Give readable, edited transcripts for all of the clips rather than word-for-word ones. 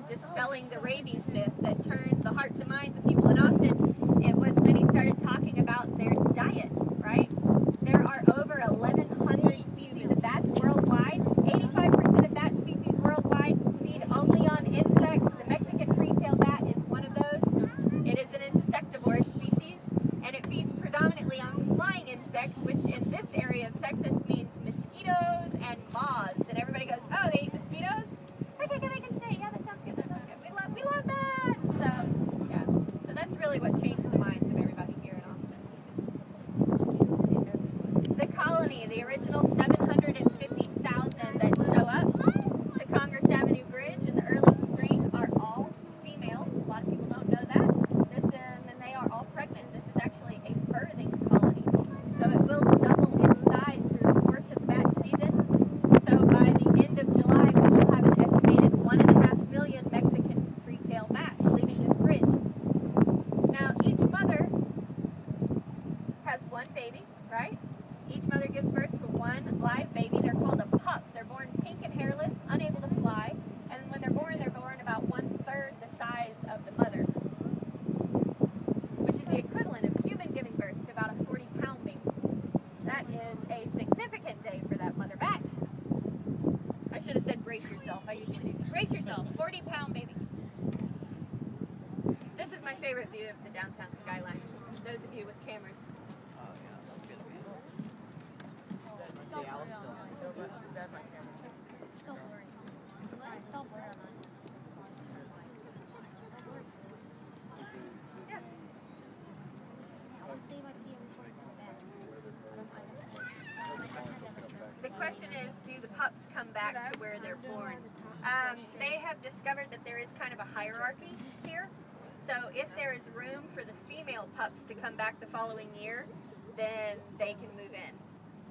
dispelling the rabies myth that turned the hearts and minds of people in Austin, it was when he started talking about their diet, right? There are over 1,100 species of bats worldwide. 85% of bat species worldwide feed only on insects. The Mexican free-tailed bat is one of those. It is an insectivore species, and it feeds predominantly on flying insects, which in this area of Texas means mosquitoes and moths. And everybody goes, oh, they eat mosquitoes? Okay, they can say, yeah, that sounds good, that sounds good. We love that. So, yeah. So that's really what changed the minds of everybody here in Austin. The colony, the original 750,000 that show up to Congress Avenue Bridge in the early spring are all female. A lot of people don't know that. And they are all pregnant. This is actually a birthing colony. So it will double in size through the course of the bat season. So by the end of July, we will have an estimated 1.5 million Mexican free-tailed bats leaving this bridge. Now, each mother has one baby, right? Each mother gives birth to one live baby. They're called a pup. They're born pink and hairless, unable to fly, and when they're born about 1/3 the size of the mother, which is the equivalent of a human giving birth to about a 40-pound baby. That is a significant day for that mother bat. I should have said brace yourself. I usually do. Brace yourself, 40-pound baby. This is my favorite view of the downtown skyline. Those of you with cameras. The question is, do the pups come back to where they're born? They have discovered that there is kind of a hierarchy here. So if there is room for the female pups to come back the following year, then they can move in.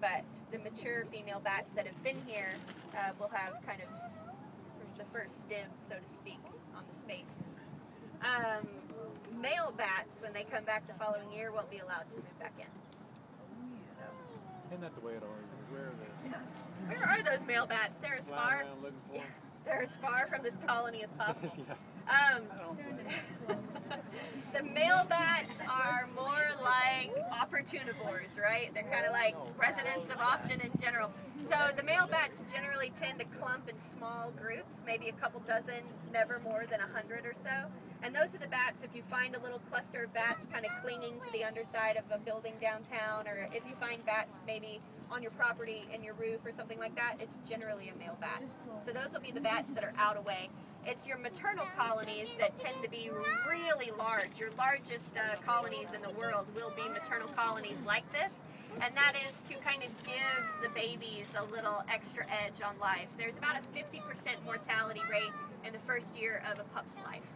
But the mature female bats that have been here will have kind of the first dibs, so to speak, on the space. Male bats, when they come back the following year, won't be allowed to move back in. So. Isn't that the way it always is? Where are they? Where are those male bats? They're as far. They're as far from this colony as possible. The male bats are more like opportunivores, right? They're kind of like residents of Austin in general. So the male bats generally tend to clump in small groups, maybe a couple dozen, never more than 100 or so. And those are the bats, if you find a little cluster of bats kind of clinging to the underside of a building downtown, or if you find bats maybe on your property, in your roof or something like that, it's generally a male bat. So those will be the bats that are out away. It's your maternal colonies that tend to be really large. Your largest colonies in the world will be maternal colonies like this, and that is to kind of give the babies a little extra edge on life. There's about a 50% mortality rate in the first year of a pup's life.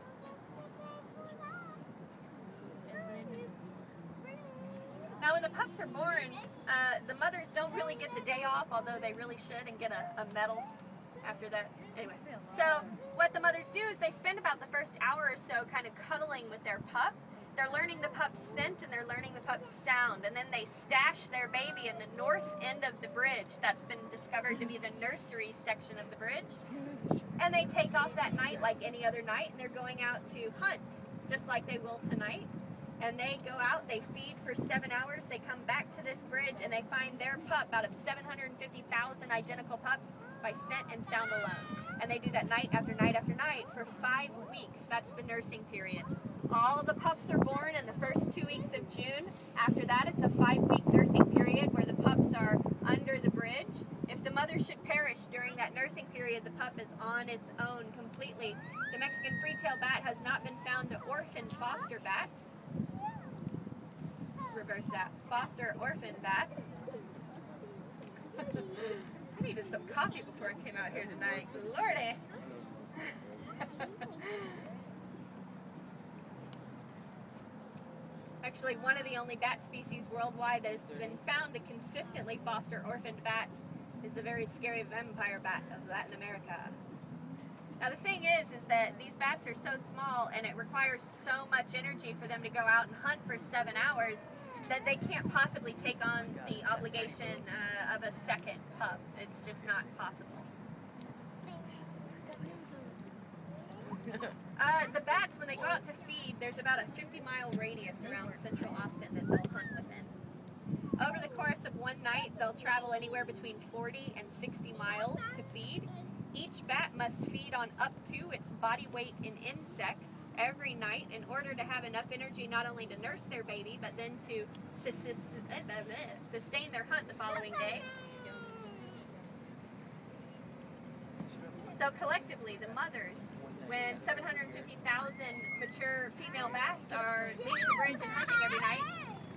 Now when the pups are born, the mothers don't really get the day off, although they really should, and get a medal after that. Anyway, so what the mothers do is they spend about the first hour or so kind of cuddling with their pup. They're learning the pup's scent and they're learning the pup's sound, and then they stash their baby in the north end of the bridge. That's been discovered to be the nursery section of the bridge. And they take off that night like any other night, and they're going out to hunt, just like they will tonight. And they go out, they feed for 7 hours, they come back to this bridge, and they find their pup out of 750,000 identical pups by scent and sound alone. And they do that night after night after night for 5 weeks. That's the nursing period. All of the pups are born in the first 2 weeks of June. After that, it's a 5-week nursing period where the pups are under the bridge. If the mother should perish during that nursing period, the pup is on its own completely. The Mexican free-tailed bat has not been found to orphan foster bats. Reverse that. Foster orphan bats. I needed some coffee before I came out here tonight. Lordy! Actually, one of the only bat species worldwide that has been found to consistently foster orphaned bats is the very scary vampire bat of Latin America. Now the thing is that these bats are so small and it requires so much energy for them to go out and hunt for 7 hours that they can't possibly take on the obligation of a second pup. It's just not possible. The bats, when they go out to feed, there's about a 50-mile radius around central Austin that they'll hunt within. Over the course of one night, they'll travel anywhere between 40 and 60 miles to feed. Each bat must feed on up to its body weight in insects every night in order to have enough energy not only to nurse their baby, but then to sustain their hunt the following day. So collectively, the mothers, when 750,000 mature female bats are leaving the bridge and hunting every night,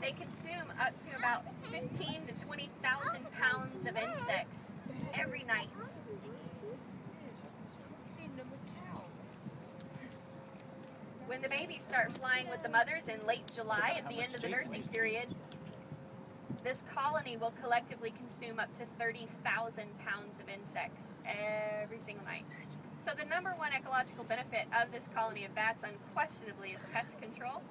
they consume up to about 15,000 to 20,000 pounds of insects every night. When the babies start flying with the mothers in late July at the end of the nursing period, this colony will collectively consume up to 30,000 pounds of insects every single night. So the #1 ecological benefit of this colony of bats unquestionably is pest control.